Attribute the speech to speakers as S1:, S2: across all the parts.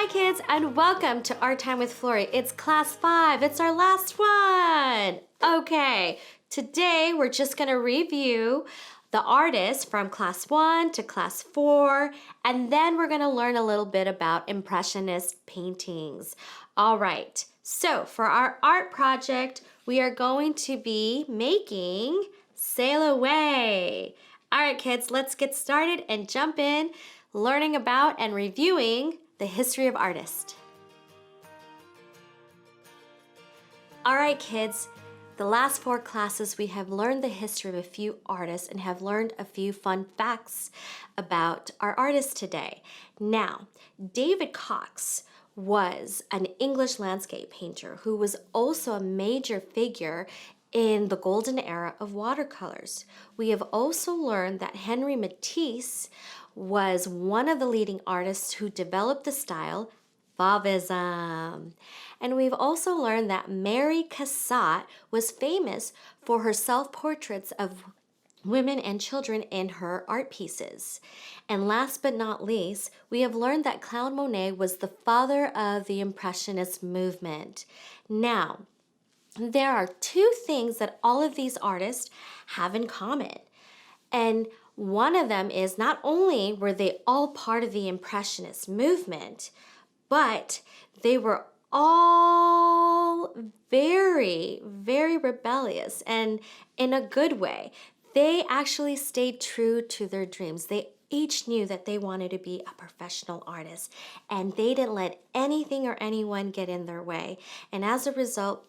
S1: Hi kids, and welcome to Art Time with Flory. It's class 5, it's our last one. Okay, today we're just gonna review the artists from class 1 to class 4, and then we're gonna learn a little bit about Impressionist paintings. All right, so for our art project, we are going to be making Sail Away. All right kids, let's get started and jump in learning about and reviewing the history of artists. All right, kids, the last 4 classes we have learned the history of a few artists and have learned a few fun facts about our artists today. Now, David Cox was an English landscape painter who was also a major figure in the golden era of watercolors. We have also learned that Henri Matisse was one of the leading artists who developed the style Fauvism. And we've also learned that Mary Cassatt was famous for her self-portraits of women and children in her art pieces. And last but not least, we have learned that Claude Monet was the father of the Impressionist movement. Now, there are 2 things that all of these artists have in common. And one of them is not only were they all part of the Impressionist movement, but they were all very, very rebellious, and in a good way. They actually stayed true to their dreams. They each knew that they wanted to be a professional artist, and they didn't let anything or anyone get in their way. And as a result,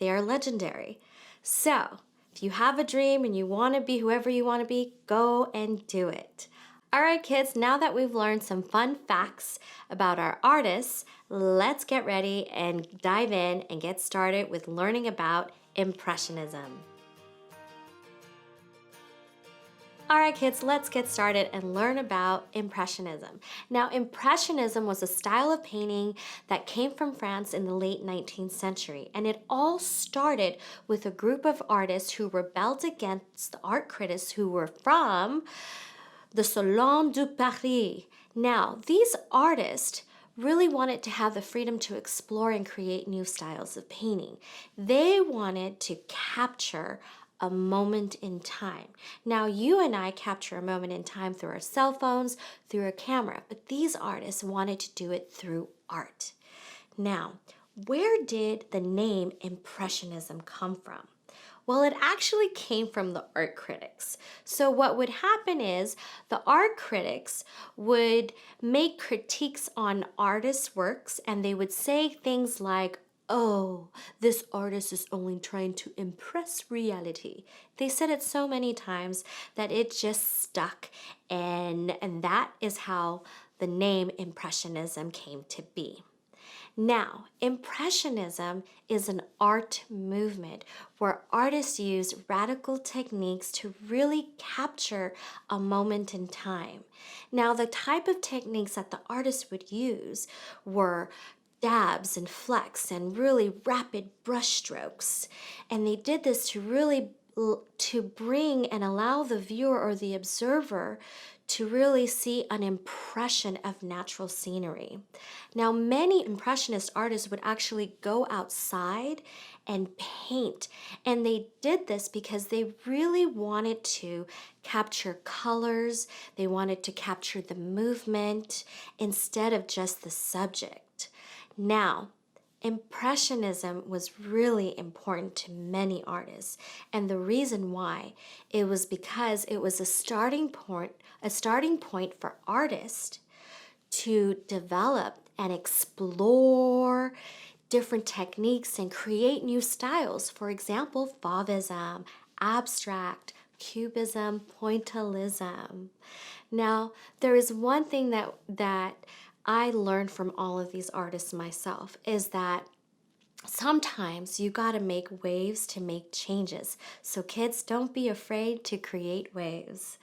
S1: they are legendary. So, if you have a dream and you want to be whoever you want to be, go and do it. All right, kids, now that we've learned some fun facts about our artists, let's get ready and dive in and get started with learning about Impressionism. All right, kids, let's get started and learn about Impressionism. Now, Impressionism was a style of painting that came from France in the late 19th century, and it all started with a group of artists who rebelled against the art critics who were from the Salon de Paris. Now, these artists really wanted to have the freedom to explore and create new styles of painting. They wanted to capture a moment in time. Now, you and I capture a moment in time through our cell phones, through a camera, but these artists wanted to do it through art. Now, where did the name Impressionism come from? Well, it actually came from the art critics. So what would happen is the art critics would make critiques on artists' works, and they would say things like, "Oh, this artist is only trying to impress reality." They said it so many times that it just stuck, and that is how the name Impressionism came to be. Now, Impressionism is an art movement where artists use radical techniques to really capture a moment in time. Now, the type of techniques that the artists would use were dabs and flux and really rapid brush strokes. And they did this to bring and allow the viewer or the observer to really see an impression of natural scenery. Now, many Impressionist artists would actually go outside and paint, and they did this because they really wanted to capture colors, they wanted to capture the movement instead of just the subject. Now, Impressionism was really important to many artists, and the reason why, it was because it was a starting point for artists to develop and explore different techniques and create new styles. For example, Fauvism, abstract, cubism, pointillism. Now, there is one thing that I learned from all of these artists myself, is that sometimes you gotta make waves to make changes. So kids, don't be afraid to create waves.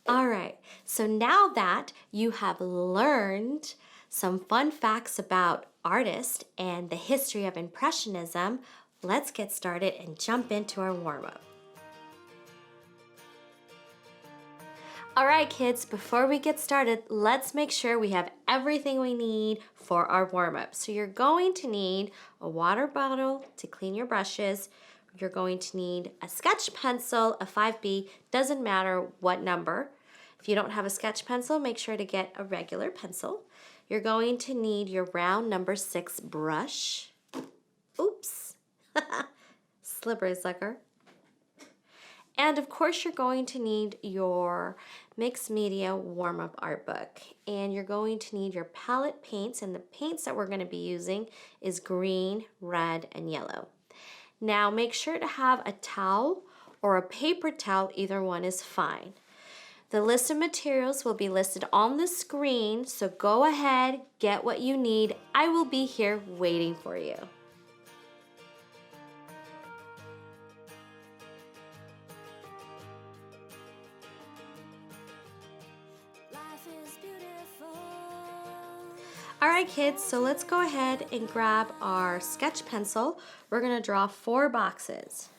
S1: All right, so now that you have learned some fun facts about artists and the history of Impressionism, let's get started and jump into our warm-up. All right, kids, before we get started, let's make sure we have everything we need for our warm-up. So you're going to need a water bottle to clean your brushes. You're going to need a sketch pencil, a 5B, doesn't matter what number. If you don't have a sketch pencil, make sure to get a regular pencil. You're going to need your round number 6 brush. Oops, slippery sucker. And of course, you're going to need your mixed media warm-up art book. And you're going to need your palette paints, and the paints that we're going to be using is green, red, and yellow. Now make sure to have a towel or a paper towel, either one is fine. The list of materials will be listed on the screen, so go ahead, get what you need. I will be here waiting for you. All right, kids, so let's go ahead and grab our sketch pencil. We're gonna draw 4 boxes.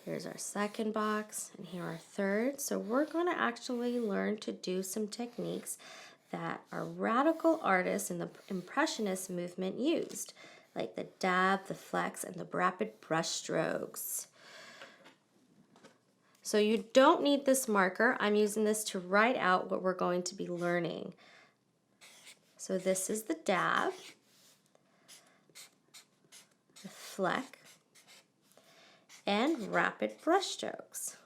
S1: Here's our second box, and here our third. So we're gonna actually learn to do some techniques that our radical artists in the Impressionist movement used, like the dab, the flex, and the rapid brush strokes. So you don't need this marker. I'm using this to write out what we're going to be learning. So this is the dab, the fleck, and rapid brush strokes.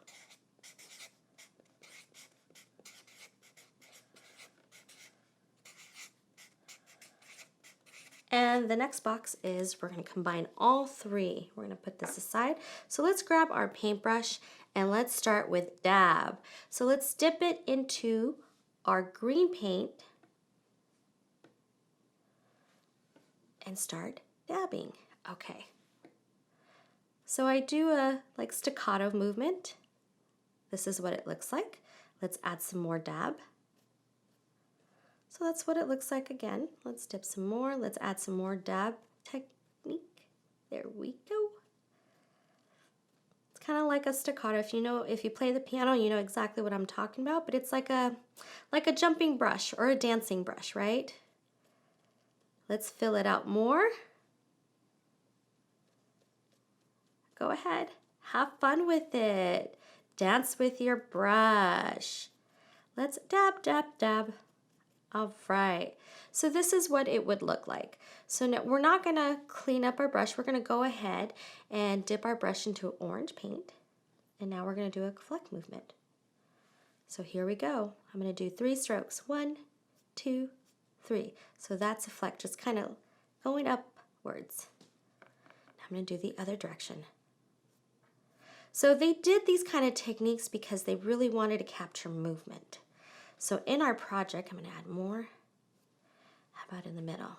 S1: And the next box is we're going to combine all 3. We're going to put this aside. So let's grab our paintbrush and let's start with dab. So let's dip it into our green paint and start dabbing. Okay. So I do a like staccato movement. This is what it looks like. Let's add some more dab. So that's what it looks like again. Let's dip some more. Let's add some more dab technique. There we go. It's kind of like a staccato. If you play the piano, you know exactly what I'm talking about, but it's like a jumping brush or a dancing brush, right? Let's fill it out more. Go ahead, have fun with it. Dance with your brush. Let's dab, dab, dab. All right, so this is what it would look like. So now we're not gonna clean up our brush. We're gonna go ahead and dip our brush into orange paint. And now we're gonna do a fleck movement. So here we go. I'm gonna do 3 strokes. 1, 2, 3. So that's a fleck, just kind of going upwards. Now I'm gonna do the other direction. So they did these kind of techniques because they really wanted to capture movement. So in our project, I'm going to add more. How about in the middle?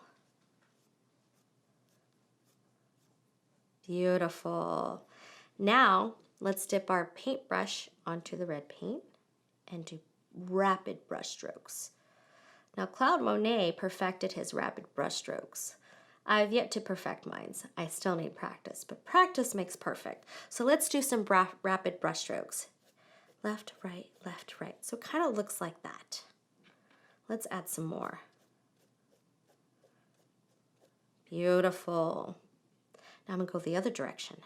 S1: Beautiful. Now, let's dip our paintbrush onto the red paint and do rapid brush strokes. Now, Claude Monet perfected his rapid brush strokes. I've yet to perfect mine. I still need practice, but practice makes perfect. So let's do some rapid brush strokes. Left, right, left, right. So it kind of looks like that. Let's add some more. Beautiful. Now I'm gonna go the other direction.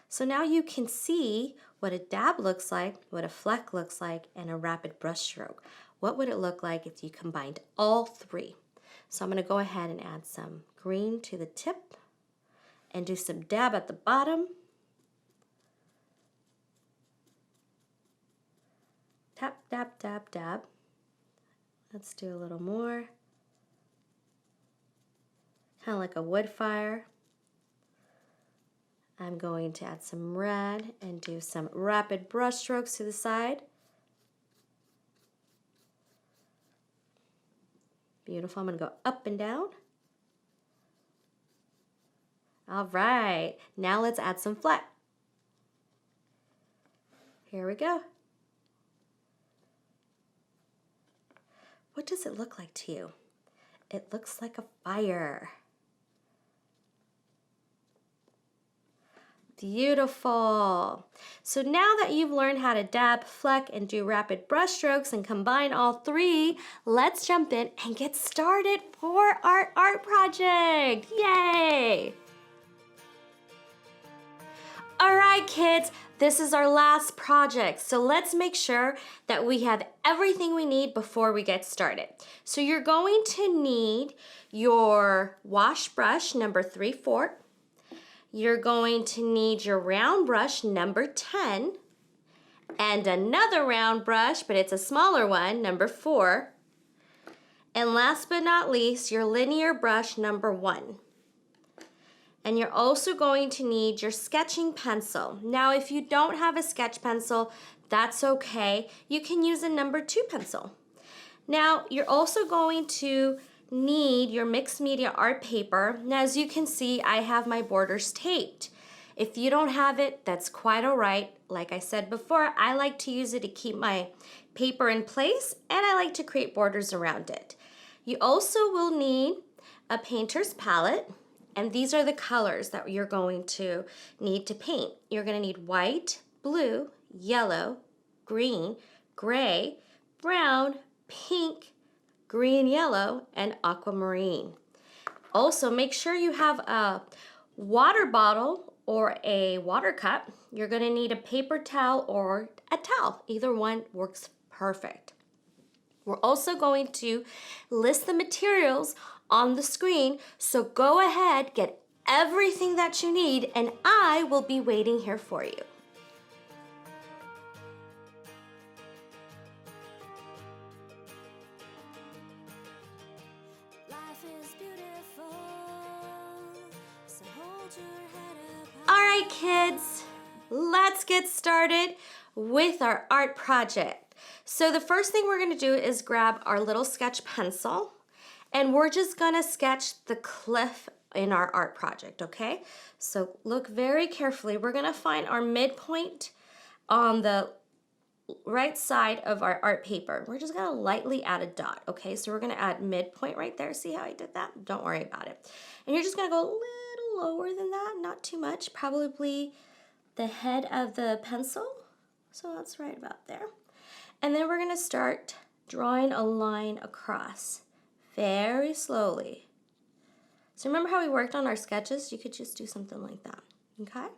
S1: So now you can see what a dab looks like, what a fleck looks like, and a rapid brush stroke. What would it look like if you combined all 3? So I'm gonna go ahead and add some green to the tip and do some dab at the bottom. Tap, dab, dab, dab. Let's do a little more. Kind of like a wood fire. I'm going to add some red and do some rapid brush strokes to the side. Beautiful. I'm going to go up and down. All right. Now let's add some fleck. Here we go. What does it look like to you? It looks like a fire. Beautiful. So now that you've learned how to dab, fleck, and do rapid brush strokes and combine all three, let's jump in and get started for our art project. Yay! All right, kids, this is our last project. So let's make sure that we have everything we need before we get started. So you're going to need your wash brush number 3/4. You're going to need your round brush number 10 and another round brush, but it's a smaller one, number 4. And last but not least, your linear brush number 1. And you're also going to need your sketching pencil. Now, if you don't have a sketch pencil, that's okay. You can use a number 2 pencil. Now, you're also going to need your mixed media art paper. Now, as you can see, I have my borders taped. If you don't have it, that's quite all right. Like I said before, I like to use it to keep my paper in place, and I like to create borders around it. You also will need a painter's palette, and these are the colors that you're going to need to paint. You're going to need white, blue, yellow, green, gray, brown, pink, green, yellow, and aquamarine. Also, make sure you have a water bottle or a water cup. You're going to need a paper towel or a towel. Either one works perfect. We're also going to list the materials on the screen, so go ahead, get everything that you need, and I will be waiting here for you. All right, kids, let's get started with our art project. So the first thing we're going to do is grab our little sketch pencil, and we're just going to sketch the cliff in our art project, okay? So look very carefully. We're going to find our midpoint on the right side of our art paper. We're just going to lightly add a dot, okay? So we're going to add midpoint right there. See how I did that? Don't worry about it. And you're just going to go a little lower than that, not too much, probably the head of the pencil. So that's right about there. And then we're going to start drawing a line across very slowly. So remember how we worked on our sketches? You could just do something like that, okay?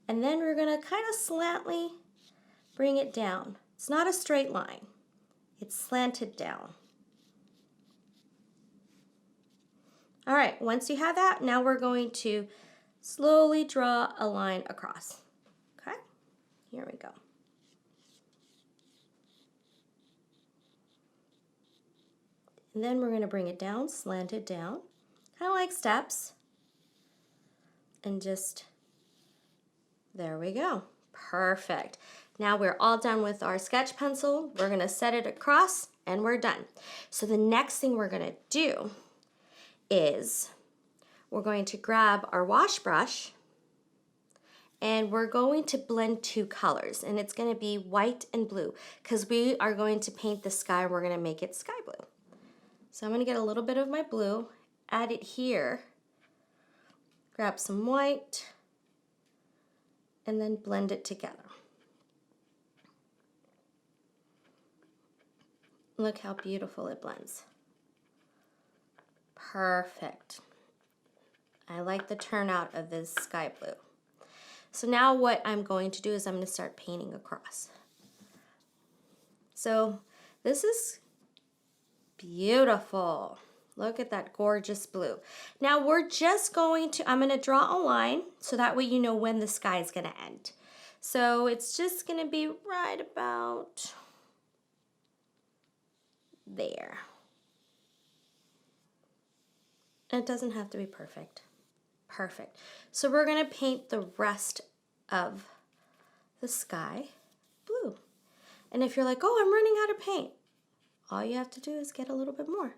S1: And then we're going to kind of slantly bring it down. It's not a straight line. It's slanted down. All right, once you have that, now we're going to slowly draw a line across. Okay, here we go. And then we're going to bring it down, slant it down, kind of like steps. And just, there we go. Perfect. Now we're all done with our sketch pencil. We're going to set it across and we're done. So the next thing we're going to do is we're going to grab our wash brush and we're going to blend 2 colors, and it's going to be white and blue because we are going to paint the sky. We're going to make it sky blue. So I'm going to get a little bit of my blue, add it here, grab some white, and then blend it together. Look how beautiful it blends. Perfect. I like the turnout of this sky blue. So now what I'm going to do is I'm going to start painting across. So this is beautiful. Look at that gorgeous blue. Now we're just going to, I'm going to draw a line so that way you know when the sky is going to end. So it's just going to be right about there. It doesn't have to be perfect. Perfect. So we're going to paint the rest of the sky blue. And if you're like, oh, I'm running out of paint, all you have to do is get a little bit more.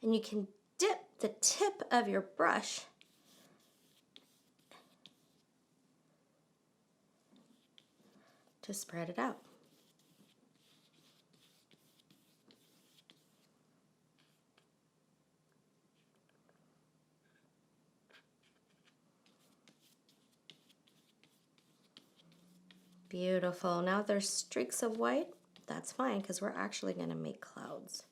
S1: And you can dip the tip of your brush to spread it out. Beautiful. Now there's streaks of white. That's fine because we're actually going to make clouds.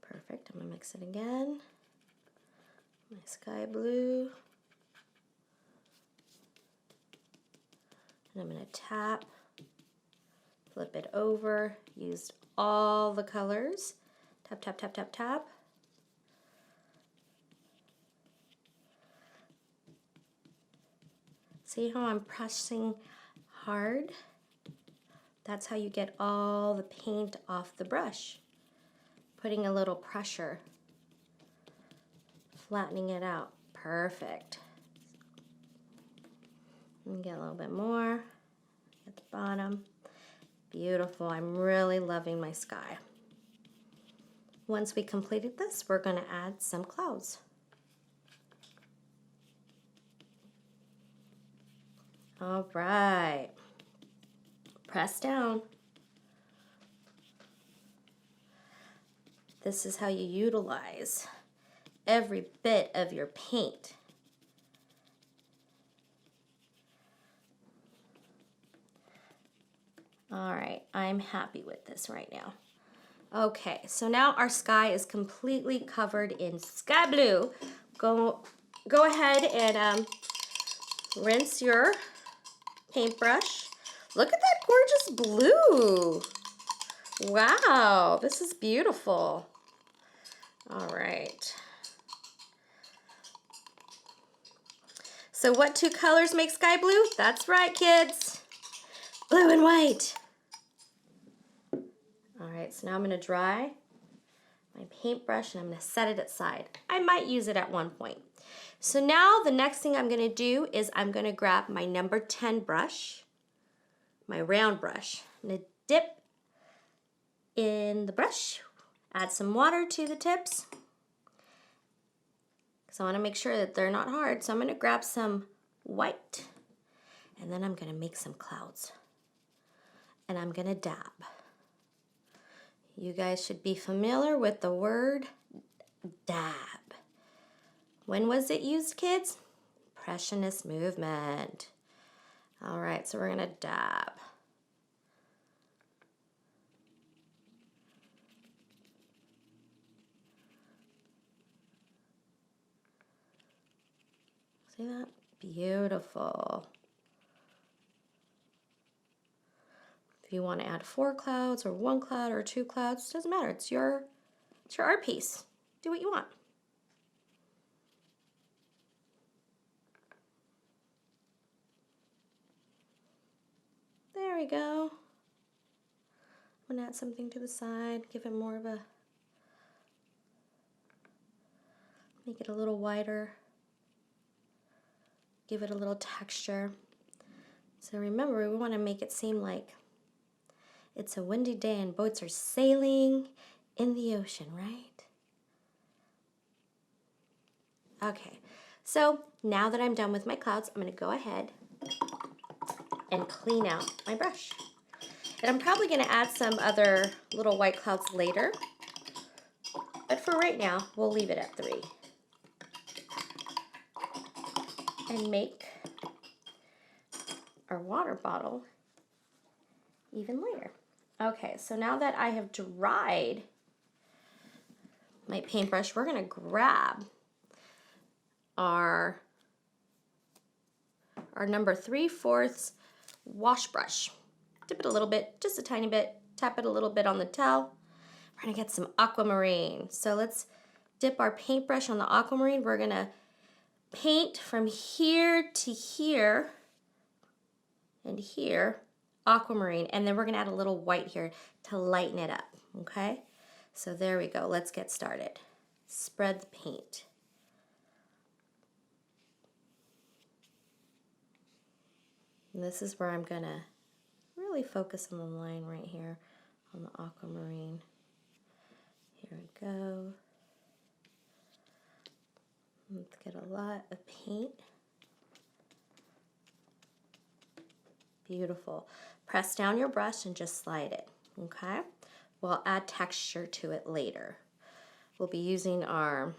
S1: Perfect. I'm going to mix it again. My sky blue. And I'm going to tap, flip it over, use all the colors. Tap, tap, tap, tap, tap. See how I'm pressing hard? That's how you get all the paint off the brush. Putting a little pressure, flattening it out. Perfect. And get a little bit more at the bottom. Beautiful. I'm really loving my sky. Once we completed this, we're going to add some clouds. All right. Press down. This is how you utilize every bit of your paint. All right, I'm happy with this right now. Okay, so now our sky is completely covered in sky blue. Go ahead and rinse your paintbrush. Look at that gorgeous blue. Wow, this is beautiful. All right. So what two colors make sky blue? That's right, kids. Blue and white. All right, so now I'm gonna dry my paintbrush and I'm gonna set it aside. I might use it at one point. So now the next thing I'm gonna do is I'm gonna grab my number 10 brush, my round brush. I'm gonna dip in the brush, add some water to the tips. So I wanna make sure that they're not hard. So I'm gonna grab some white and then I'm gonna make some clouds. And I'm gonna dab. You guys should be familiar with the word dab. When was it used, kids? Impressionist movement. All right, so we're gonna dab. See that? Beautiful. If you want to add 4 clouds or 1 cloud or 2 clouds, doesn't matter. It's your art piece. Do what you want. There we go. I'm gonna add something to the side, give it more of a, make it a little wider, give it a little texture. So remember, we want to make it seem like it's a windy day and boats are sailing in the ocean, right? Okay, so now that I'm done with my clouds, I'm gonna go ahead and clean out my brush. And I'm probably gonna add some other little white clouds later, but for right now, we'll leave it at 3. And make our water bottle even lighter. Okay, so now that I have dried my paintbrush, we're gonna grab our number 3/4 wash brush. Dip it a little bit, just a tiny bit, tap it a little bit on the towel. We're gonna get some aquamarine. So let's dip our paintbrush on the aquamarine. We're gonna paint from here to here and here, aquamarine, and then we're gonna add a little white here to lighten it up, okay? So there we go, let's get started. Spread the paint. And this is where I'm gonna really focus on the line right here on the aquamarine. Here we go. Let's get a lot of paint. Beautiful. Press down your brush and just slide it, okay? We'll add texture to it later. We'll be using our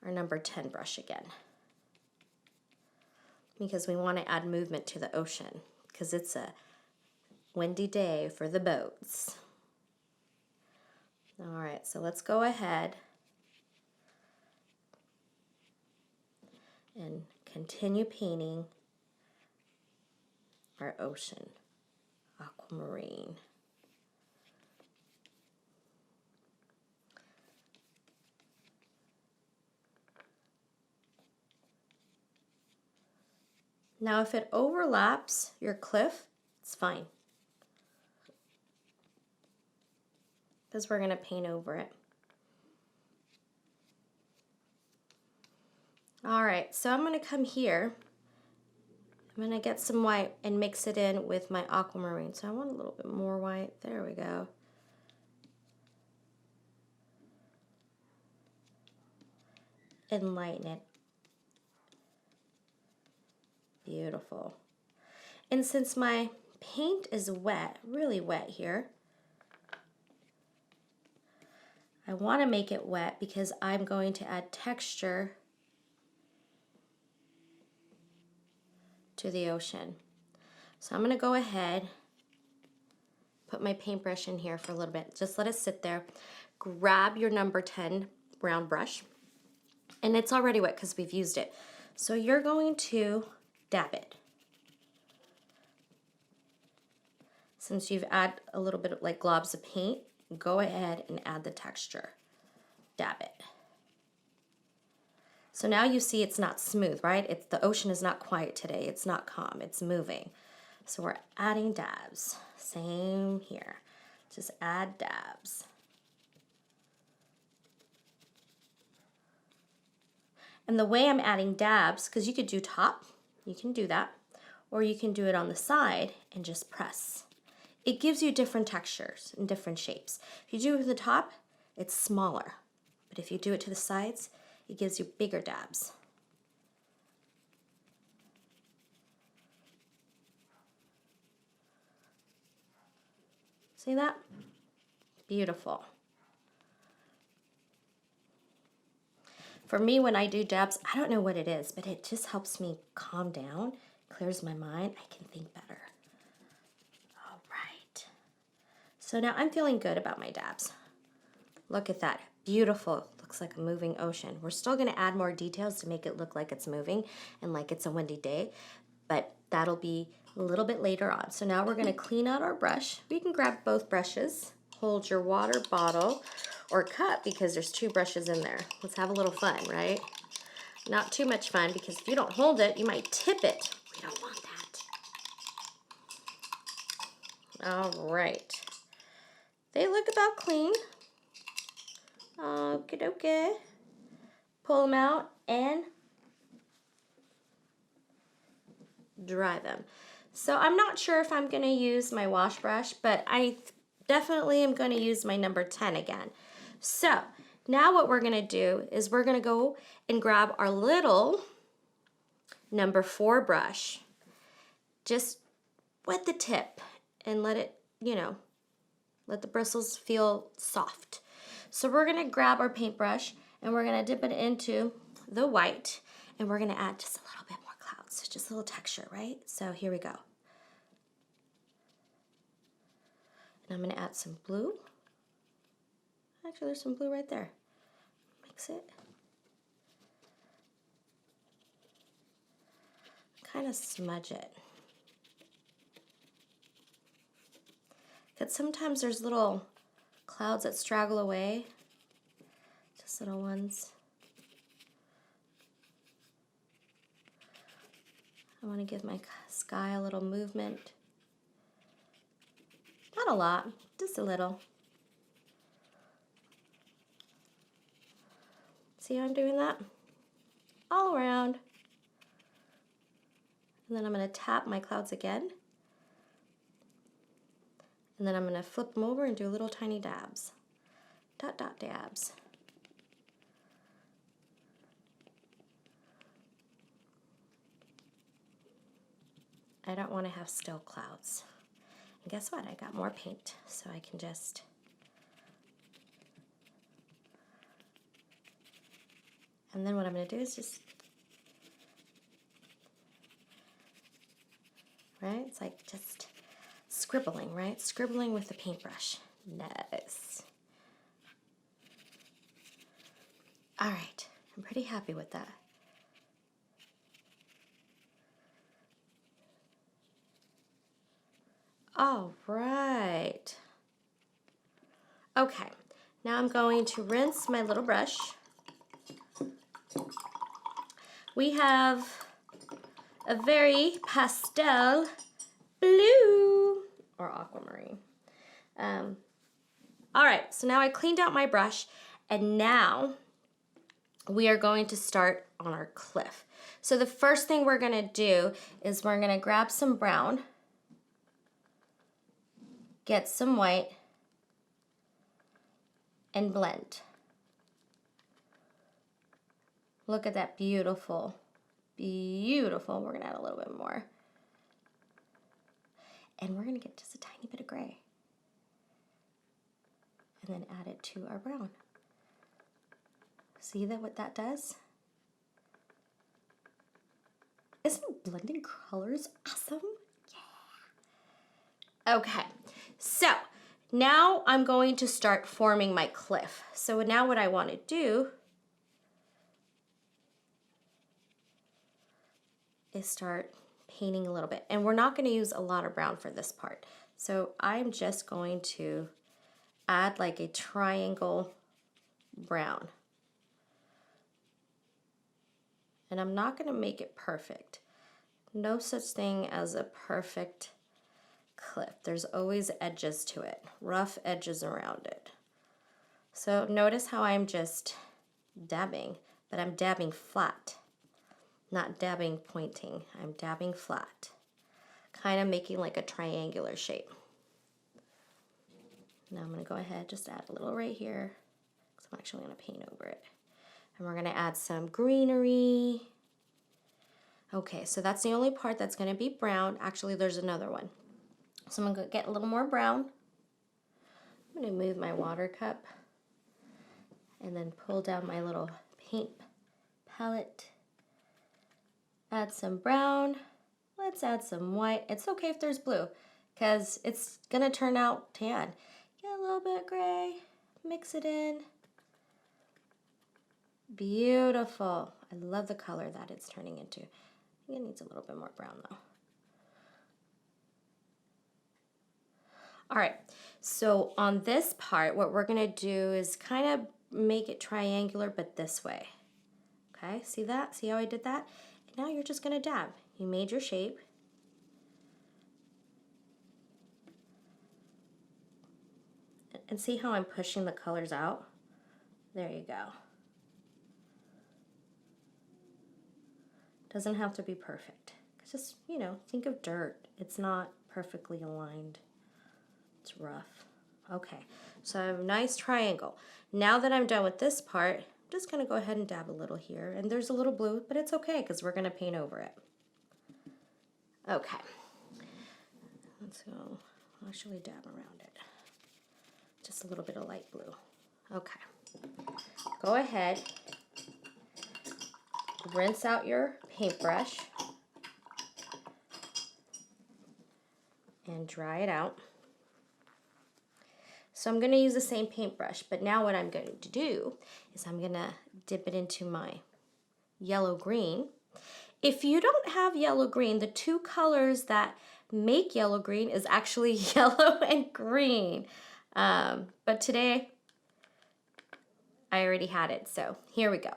S1: our number 10 brush again, because we want to add movement to the ocean because it's a windy day for the boats. All right, so let's go ahead and continue painting our ocean, aquamarine. Now if it overlaps your cliff, it's fine, because we're going to paint over it. All right, so I'm going to come here. I'm going to get some white and mix it in with my aquamarine. So I want a little bit more white. There we go. And lighten it. Beautiful. And since my paint is wet, really wet here, I want to make it wet because I'm going to add texture to the ocean. So I'm going to go ahead, put my paintbrush in here for a little bit. Just let it sit there. Grab your number 10 round brush, and it's already wet because we've used it. So you're going to dab it. Since you've added a little bit of like globs of paint, go ahead and add the texture. Dab it. So now you see it's not smooth, right? The ocean is not quiet today. It's not calm. It's moving. So we're adding dabs. Same here. Just add dabs. And the way I'm adding dabs, because you could do top, you can do that, or you can do it on the side and just press. It gives you different textures and different shapes. If you do it to the top, it's smaller. But if you do it to the sides, it gives you bigger dabs. See that? Beautiful. For me, when I do dabs, I don't know what it is, but it just helps me calm down, clears my mind. I can think better. All right. So now I'm feeling good about my dabs. Look at that. Beautiful. Looks like a moving ocean. We're still going to add more details to make it look like it's moving and like it's a windy day, but that'll be a little bit later on. So now we're going to clean out our brush. You can grab both brushes, hold your water bottle or cup because there's two brushes in there. Let's have a little fun, right? Not too much fun because if you don't hold it, you might tip it. We don't want that. All right. They look about clean. Okie dokie. Pull them out and dry them. So I'm not sure if I'm going to use my wash brush, but I definitely am going to use my number 10 again. So now what we're going to do is we're going to go and grab our little number 4 brush. Just wet the tip and let it, let the bristles feel soft. So we're going to grab our paintbrush and we're going to dip it into the white and we're going to add just a little bit more clouds, just a little texture, right? So here we go. And I'm going to add some blue. Actually, there's some blue right there. Mix it. Kind of smudge it. Because sometimes there's little clouds that straggle away. Just little ones. I want to give my sky a little movement. Not a lot, just a little. See how I'm doing that? All around. And then I'm going to tap my clouds again. And then I'm going to flip them over and do little tiny dabs. Dot, dot, dabs. I don't want to have still clouds. And guess what? I got more paint, so I can just And then what I'm going to do is just, right? It's like just scribbling, right? Scribbling with the paintbrush. Nice. All right, I'm pretty happy with that. All right. Okay, now I'm going to rinse my little brush. We have a very pastel blue or aquamarine. All right, so now I cleaned out my brush, and now we are going to start on our cliff. So the first thing we're gonna do is we're gonna grab some brown, get some white, and blend. Look at that beautiful, beautiful. We're gonna add a little bit more. And we're gonna get just a tiny bit of gray. And then add it to our brown. See that what that does? Isn't blending colors awesome? Yeah. Okay, so now I'm going to start forming my cliff. So now what I want to do is start painting a little bit. And we're not going to use a lot of brown for this part. So I'm just going to add like a triangle brown. And I'm not going to make it perfect. No such thing as a perfect cliff. There's always edges to it, rough edges around it. So notice how I'm just dabbing, but I'm dabbing flat, not dabbing pointing. I'm dabbing flat, kind of making like a triangular shape. Now I'm going to go ahead, just add a little right here, because I'm actually going to paint over it. And we're going to add some greenery. Okay, so that's the only part that's going to be brown. Actually, there's another one. So I'm going to get a little more brown. I'm going to move my water cup and then pull down my little paint palette. Add some brown. Let's add some white. It's okay if there's blue because it's going to turn out tan. Get a little bit gray, mix it in. Beautiful. I love the color that it's turning into. I think it needs a little bit more brown though. All right, so on this part, what we're gonna do is kind of make it triangular, but this way. Okay, see that? See how I did that? And now you're just gonna dab. You made your shape. And see how I'm pushing the colors out? There you go. Doesn't have to be perfect. It's just, you know, think of dirt. It's not perfectly aligned. It's rough. Okay, so I have a nice triangle. Now that I'm done with this part, I'm just gonna go ahead and dab a little here. And there's a little blue, but it's okay because we're gonna paint over it. Okay, let's go, actually dab around it. Just a little bit of light blue. Okay, go ahead, rinse out your paintbrush and dry it out. So I'm going to use the same paintbrush, but now what I'm going to do is I'm going to dip it into my yellow-green. If you don't have yellow-green, the two colors that make yellow-green is actually yellow and green. But today, I already had it, so here we go.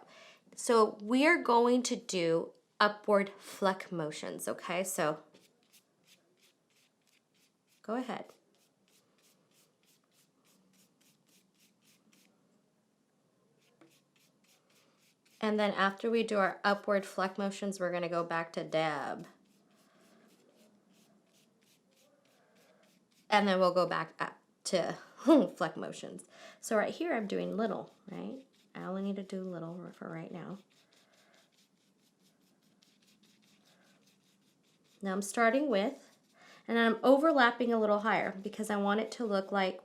S1: So we're going to do upward fleck motions, okay? So go ahead. And then after we do our upward fleck motions, we're gonna go back to dab. And then we'll go back up to fleck motions. So right here, I'm doing little, right? I only need to do little for right now. Now I'm starting with, and I'm overlapping a little higher because I want it to look like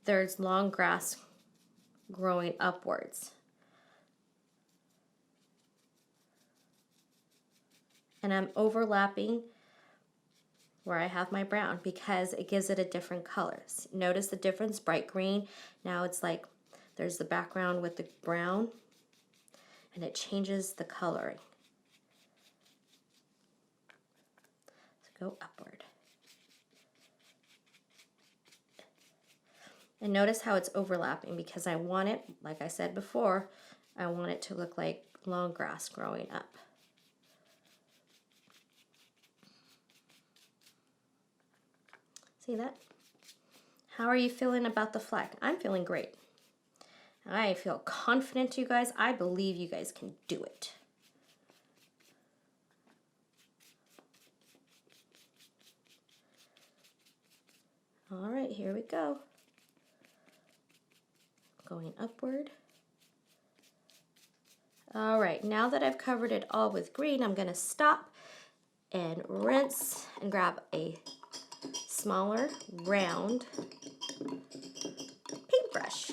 S1: there's long grass growing upwards. And I'm overlapping where I have my brown because it gives it a different color. Notice the difference, bright green. Now it's like there's the background with the brown and it changes the coloring. So go upward. And notice how it's overlapping because I want it, like I said before, I want it to look like long grass growing up. See that? How are you feeling about the flag? I'm feeling great. I feel confident, you guys. I believe you guys can do it. All right, here we go. Going upward. All right, now that I've covered it all with green, I'm gonna stop and rinse and grab a smaller, round paintbrush.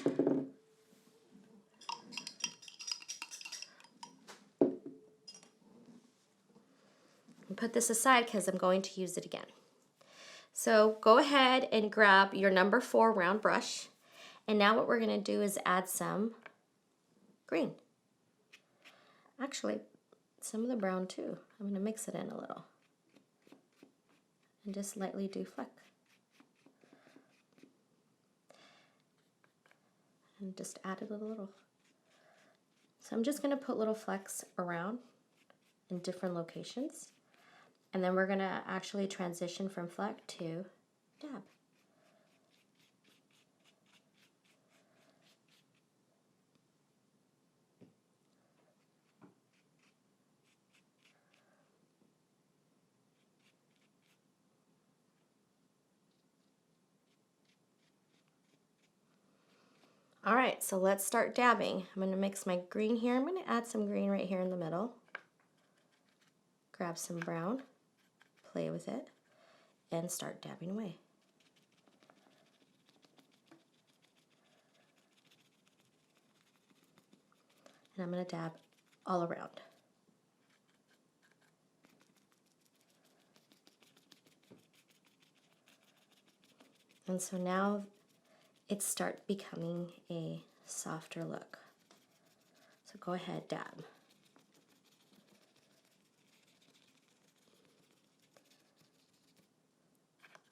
S1: And put this aside because I'm going to use it again. So go ahead and grab your number 4 round brush. And now what we're gonna do is add some green. Actually, some of the brown too. I'm gonna mix it in a little. And just lightly do fleck. And just add it a little. So I'm just gonna put little flecks around in different locations. And then we're gonna actually transition from fleck to dab. All right, so let's start dabbing. I'm gonna mix my green here. I'm gonna add some green right here in the middle. Grab some brown, play with it, and start dabbing away. And I'm gonna dab all around. And so now it starts becoming a softer look. So go ahead, dab.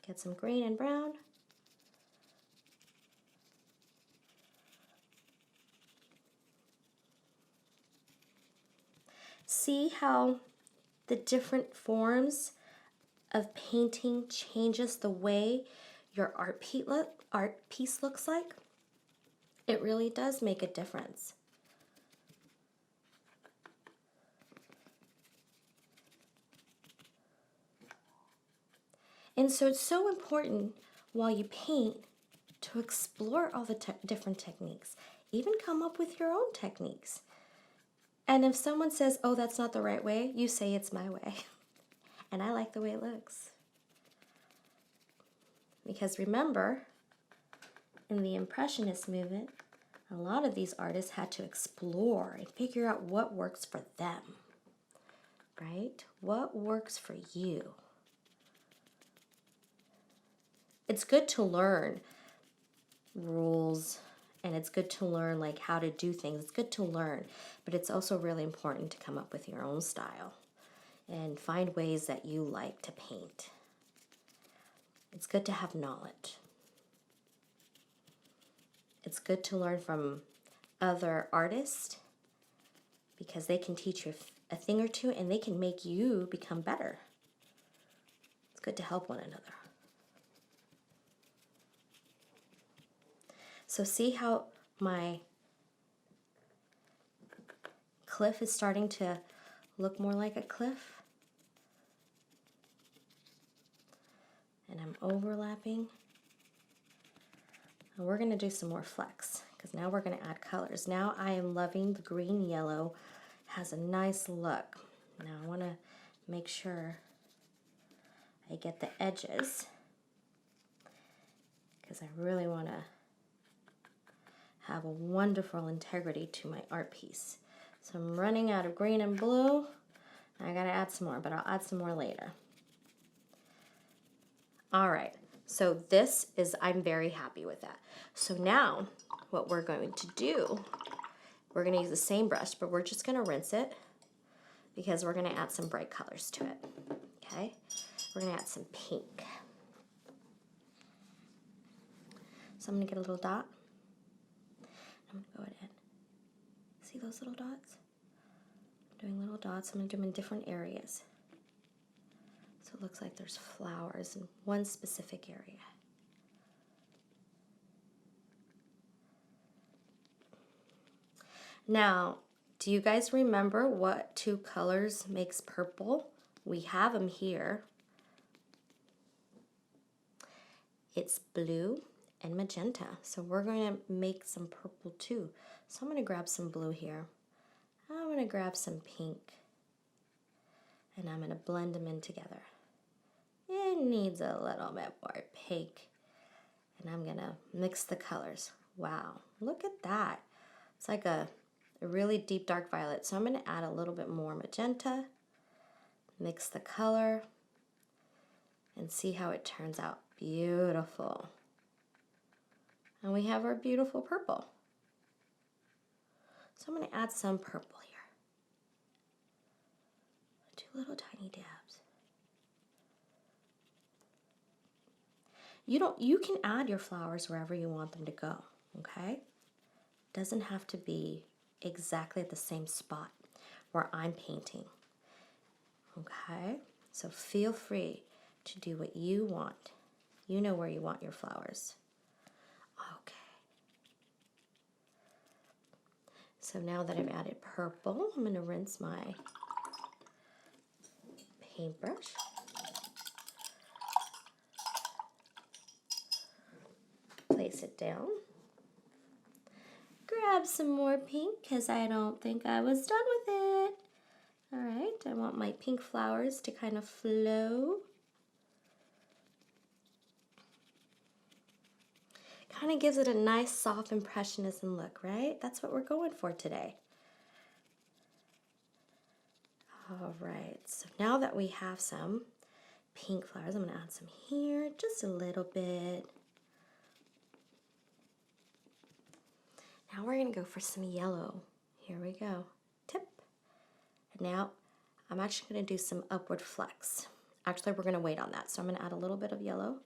S1: Get some green and brown. See how the different forms of painting changes the way your art piece looks like? It really does make a difference. And so it's so important while you paint to explore all the different techniques, even come up with your own techniques. And if someone says, oh, that's not the right way, you say it's my way. And I like the way it looks. Because remember, in the Impressionist movement, a lot of these artists had to explore and figure out what works for them, right? What works for you? It's good to learn rules and it's good to learn like how to do things. It's good to learn, but it's also really important to come up with your own style and find ways that you like to paint. It's good to have knowledge. It's good to learn from other artists because they can teach you a thing or two and they can make you become better. It's good to help one another. So see how my cliff is starting to look more like a cliff? And I'm overlapping. And we're going to do some more flecks because now we're going to add colors. Now I am loving the green yellow. It has a nice look. Now I want to make sure I get the edges because I really want to have a wonderful integrity to my art piece. So I'm running out of green and blue. I gotta add some more, but I'll add some more later. All right, so this is, I'm very happy with that. So now what we're going to do, we're gonna use the same brush, but we're just gonna rinse it because we're gonna add some bright colors to it, okay? We're gonna add some pink. So I'm gonna get a little dot. I'm gonna go ahead. See those little dots? I'm doing little dots. I'm gonna do them in different areas. So it looks like there's flowers in one specific area. Now, do you guys remember what two colors makes purple? We have them here. It's blue and magenta. So we're going to make some purple too. So I'm going to grab some blue here. I'm going to grab some pink. And I'm going to blend them in together. It needs a little bit more pink. And I'm going to mix the colors. Wow, look at that. It's like a really deep dark violet. So I'm going to add a little bit more magenta. Mix the color. And see how it turns out. Beautiful. And we have our beautiful purple. So I'm going to add some purple here. 2 little tiny dabs. You can add your flowers wherever you want them to go, okay? Doesn't have to be exactly at the same spot where I'm painting. Okay? So feel free to do what you want. You know where you want your flowers. Okay. So now that I've added purple, I'm going to rinse my paintbrush. Place it down. Grab some more pink because I don't think I was done with it. All right, I want my pink flowers to kind of flow. Kind of gives it a nice soft impressionism look, right? That's what we're going for today. All right, so now that we have some pink flowers, I'm going to add some here, just a little bit. Now we're going to go for some yellow. Here we go. Tip. And now I'm actually going to do some upward flux. Actually, we're going to wait on that. So I'm going to add a little bit of yellow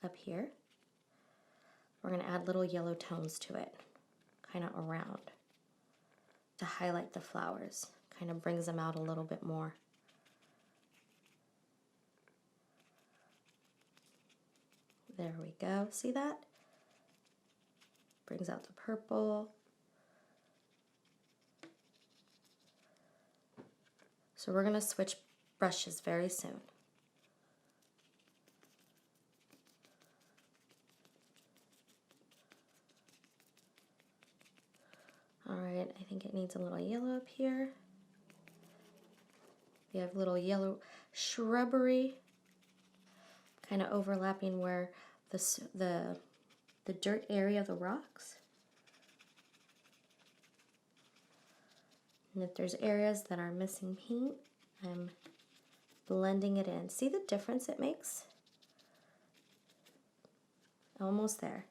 S1: up here. We're going to add little yellow tones to it, kind of around, to highlight the flowers. Kind of brings them out a little bit more. There we go. See that? Brings out the purple. So we're going to switch brushes very soon. All right, I think it needs a little yellow up here. We have little yellow shrubbery kind of overlapping where the dirt area of the rocks. And if there's areas that are missing paint, I'm blending it in. See the difference it makes? Almost there.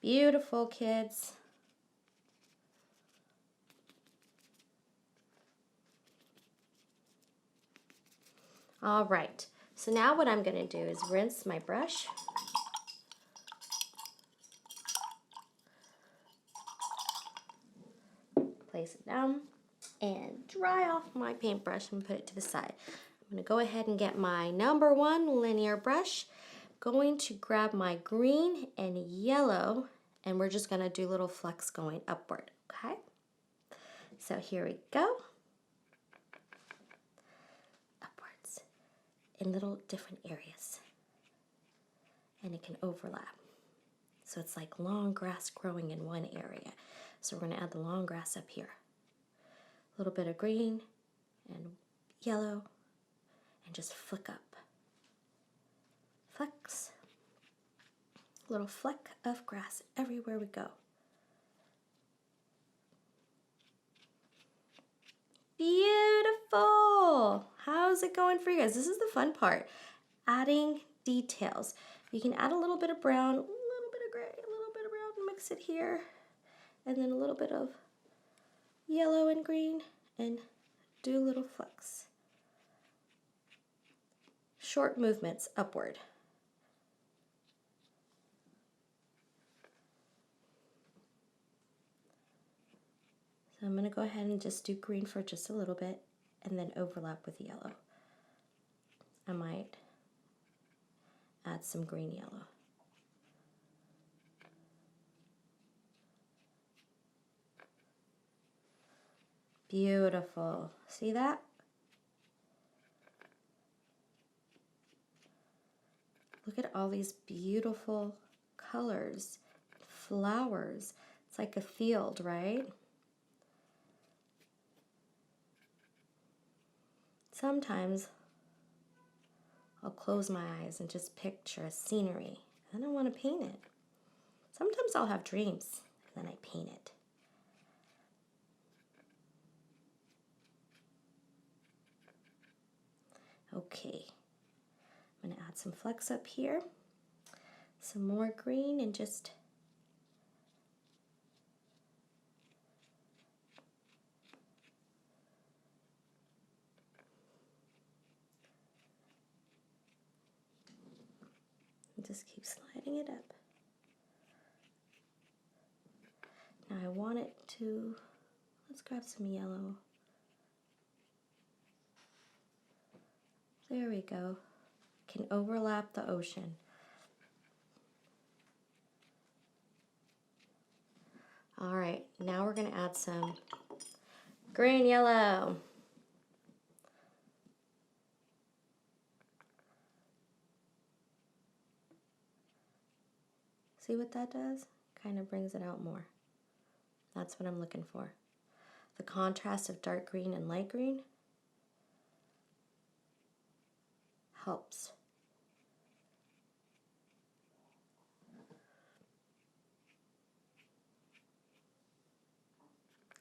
S1: Beautiful, kids. All right, so now what I'm going to do is rinse my brush. Place it down and dry off my paintbrush and put it to the side. I'm going to go ahead and get my number 1 linear brush. Going to grab my green and yellow, and we're just going to do little flecks going upward, okay? So here we go. Upwards in little different areas. And it can overlap. So it's like long grass growing in one area. So we're going to add the long grass up here. A little bit of green and yellow, and just flick up. Flecks. Little fleck of grass everywhere we go. Beautiful. How's it going for you guys? This is the fun part, adding details. You can add a little bit of brown, a little bit of gray, a little bit of brown, mix it here, and then a little bit of yellow and green, and do a little flux. Short movements upward. So I'm going to go ahead and just do green for just a little bit and then overlap with yellow. I might add some green yellow. Beautiful. See that? Look at all these beautiful colors, flowers. It's like a field, right? Sometimes I'll close my eyes and just picture a scenery. I don't want to paint it. Sometimes I'll have dreams and then I paint it. Okay, I'm going to add some flux up here, some more green, and just keep sliding it up. Now I want it to, let's grab some yellow. There we go. Can overlap the ocean. All right, now we're going to add some green yellow. See what that does? Kind of brings it out more. That's what I'm looking for. The contrast of dark green and light green helps.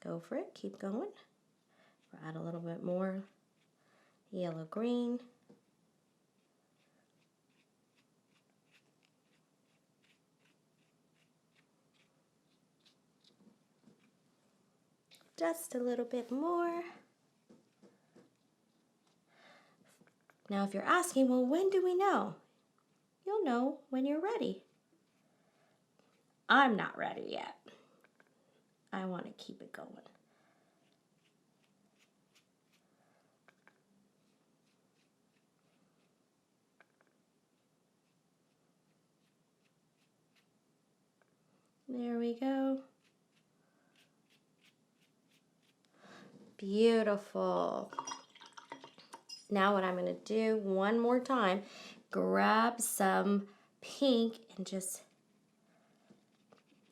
S1: Go for it, keep going. We'll add a little bit more yellow green. Just a little bit more. Now if you're asking, well, when do we know? You'll know when you're ready. I'm not ready yet. I want to keep it going. There we go. Beautiful. Now what I'm going to do one more time, grab some pink and just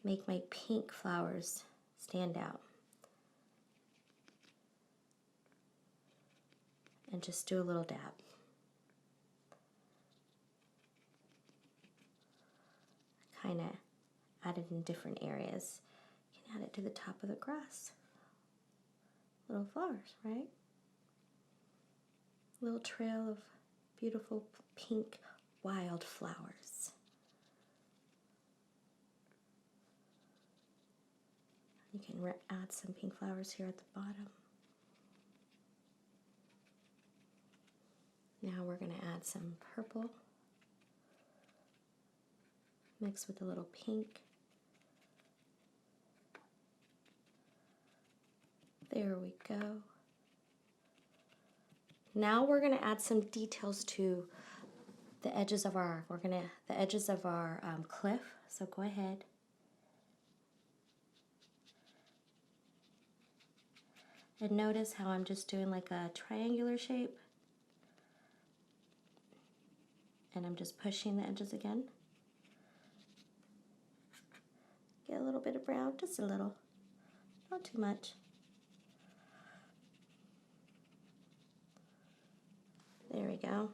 S1: make my pink flowers stand out. And just do a little dab. Kind of add it in different areas. You can add it to the top of the grass. Little flowers, right? Little trail of beautiful pink wildflowers. You can add some pink flowers here at the bottom. Now we're going to add some purple mixed with a little pink. There we go. Now we're going to add some details to the edges of our, the edges of our cliff. So go ahead. And notice how I'm just doing like a triangular shape. And I'm just pushing the edges again. Get a little bit of brown, just a little, not too much. There we go.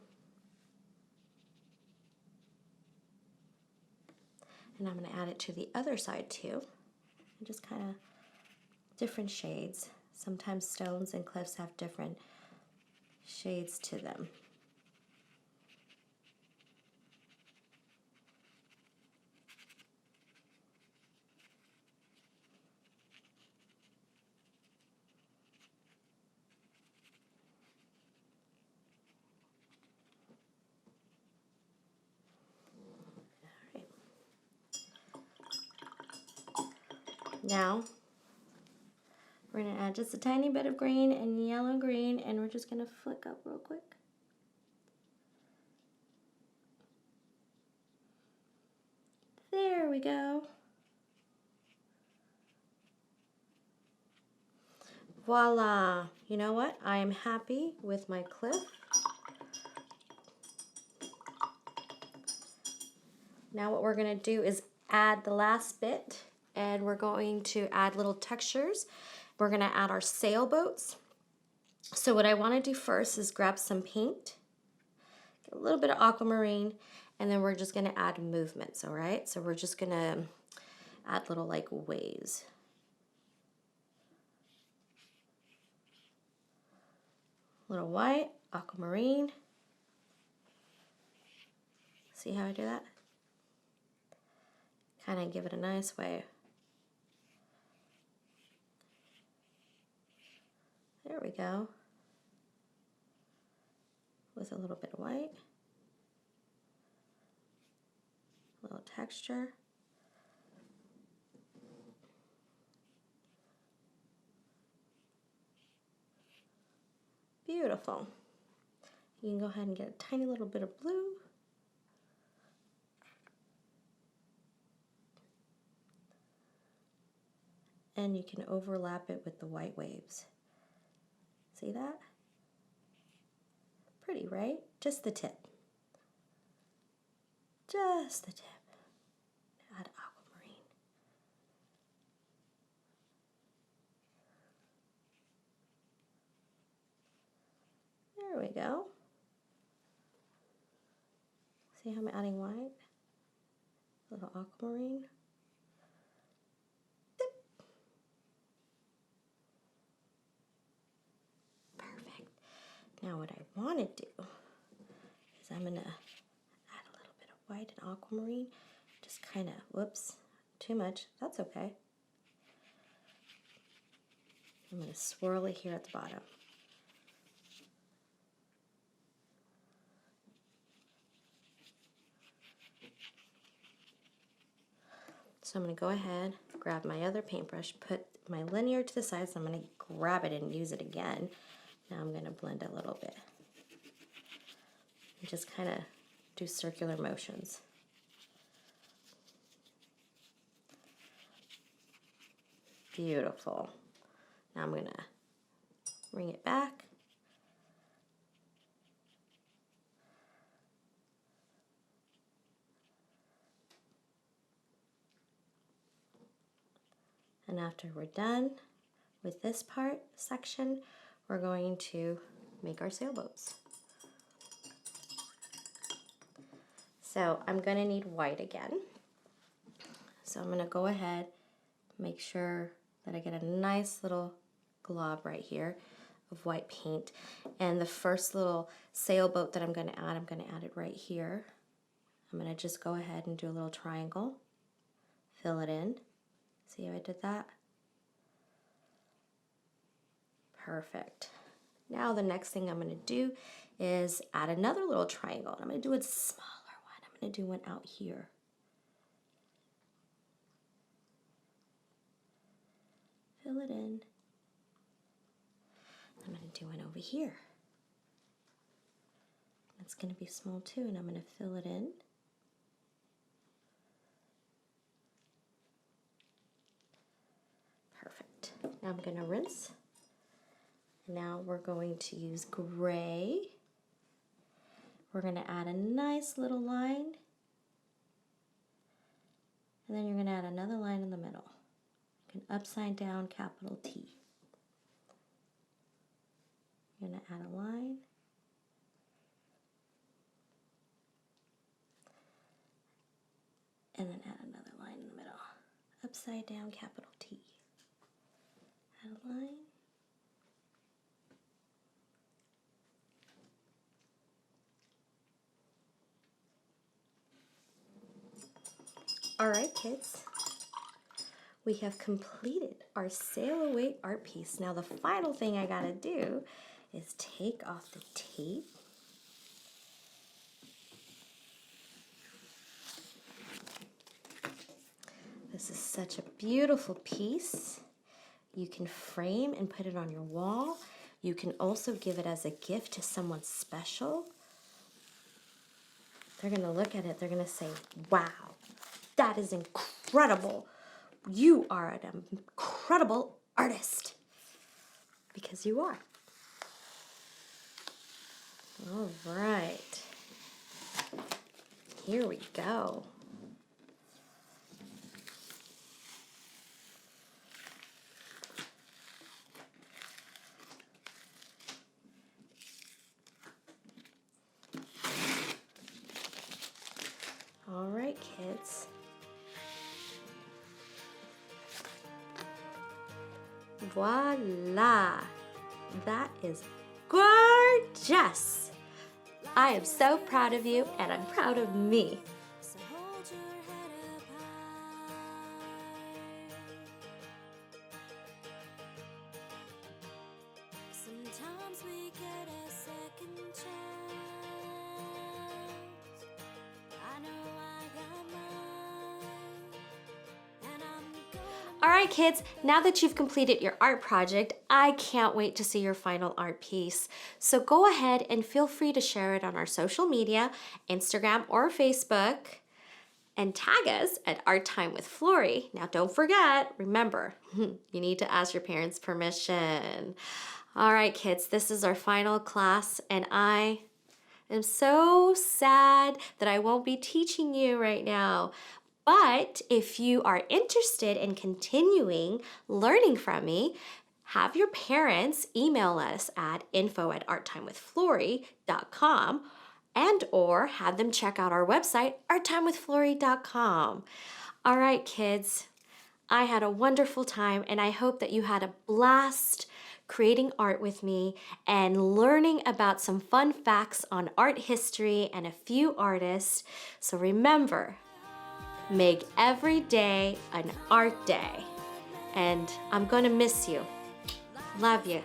S1: And I'm going to add it to the other side too. And just kind of different shades. Sometimes stones and cliffs have different shades to them. Now, we're going to add just a tiny bit of green and yellow green, and we're just going to flick up real quick. There we go. Voila! You know what? I am happy with my cliff. Now what we're going to do is add the last bit, and we're going to add little textures. We're going to add our sailboats. So what I want to do first is grab some paint, get a little bit of aquamarine, and then we're just going to add movements, all right? So we're just going to add little like waves. Little white, aquamarine. See how I do that? Kind of give it a nice wave. There we go. With a little bit of white. A little texture. Beautiful. You can go ahead and get a tiny little bit of blue. And you can overlap it with the white waves. See that? Pretty, right? Just the tip. Just the tip. Add aquamarine. There we go. See how I'm adding white? A little aquamarine. Perfect. Now what I want to do is I'm going to add a little bit of white and aquamarine. Just kind of, whoops, too much. That's okay. I'm going to swirl it here at the bottom. So I'm going to go ahead, grab my other paintbrush, put my linear to the side, so I'm going to grab it and use it again. Now I'm going to blend a little bit. And just kind of do circular motions. Beautiful. Now I'm going to bring it back. And after we're done with this section, we're going to make our sailboats. So I'm going to need white again. So I'm going to go ahead, make sure that I get a nice little glob right here of white paint. And the first little sailboat that I'm going to add it right here. I'm going to just go ahead and do a little triangle, fill it in. See how I did that? Perfect. Now the next thing I'm going to do is add another little triangle. I'm going to do a smaller one. I'm going to do one out here. Fill it in. I'm going to do one over here. It's going to be small too, and I'm going to fill it in. Perfect. Now I'm going to rinse. Now we're going to use gray. We're going to add a nice little line. And then you're going to add another line in the middle. An upside down capital T. You're going to add a line. And then add another line in the middle. Upside down capital T. Add a line. All right, kids. We have completed our sail away art piece. Now the final thing I gotta do is take off the tape. This is such a beautiful piece. You can frame and put it on your wall. You can also give it as a gift to someone special. They're gonna look at it, they're gonna say, wow, that is incredible. You are an incredible artist. Because you are. All right. Here we go. All right, kids. Voila! That is gorgeous! I am so proud of you, and I'm proud of me. Sometimes we get a second chance. I know I got mine, and all right, kids, now that you've completed your art project, I can't wait to see your final art piece. So go ahead and feel free to share it on our social media, Instagram or Facebook, and tag us at Art Time with Flory. Now don't forget, remember, you need to ask your parents' permission. All right, kids, this is our final class, and I am so sad that I won't be teaching you right now. But if you are interested in continuing learning from me, have your parents email us at info@arttimewithflory.com and or have them check out our website, arttimewithflory.com. All right, kids, I had a wonderful time, and I hope that you had a blast creating art with me and learning about some fun facts on art history and a few artists. So remember, make every day an art day. And I'm gonna miss you. Love you.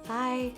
S1: Bye.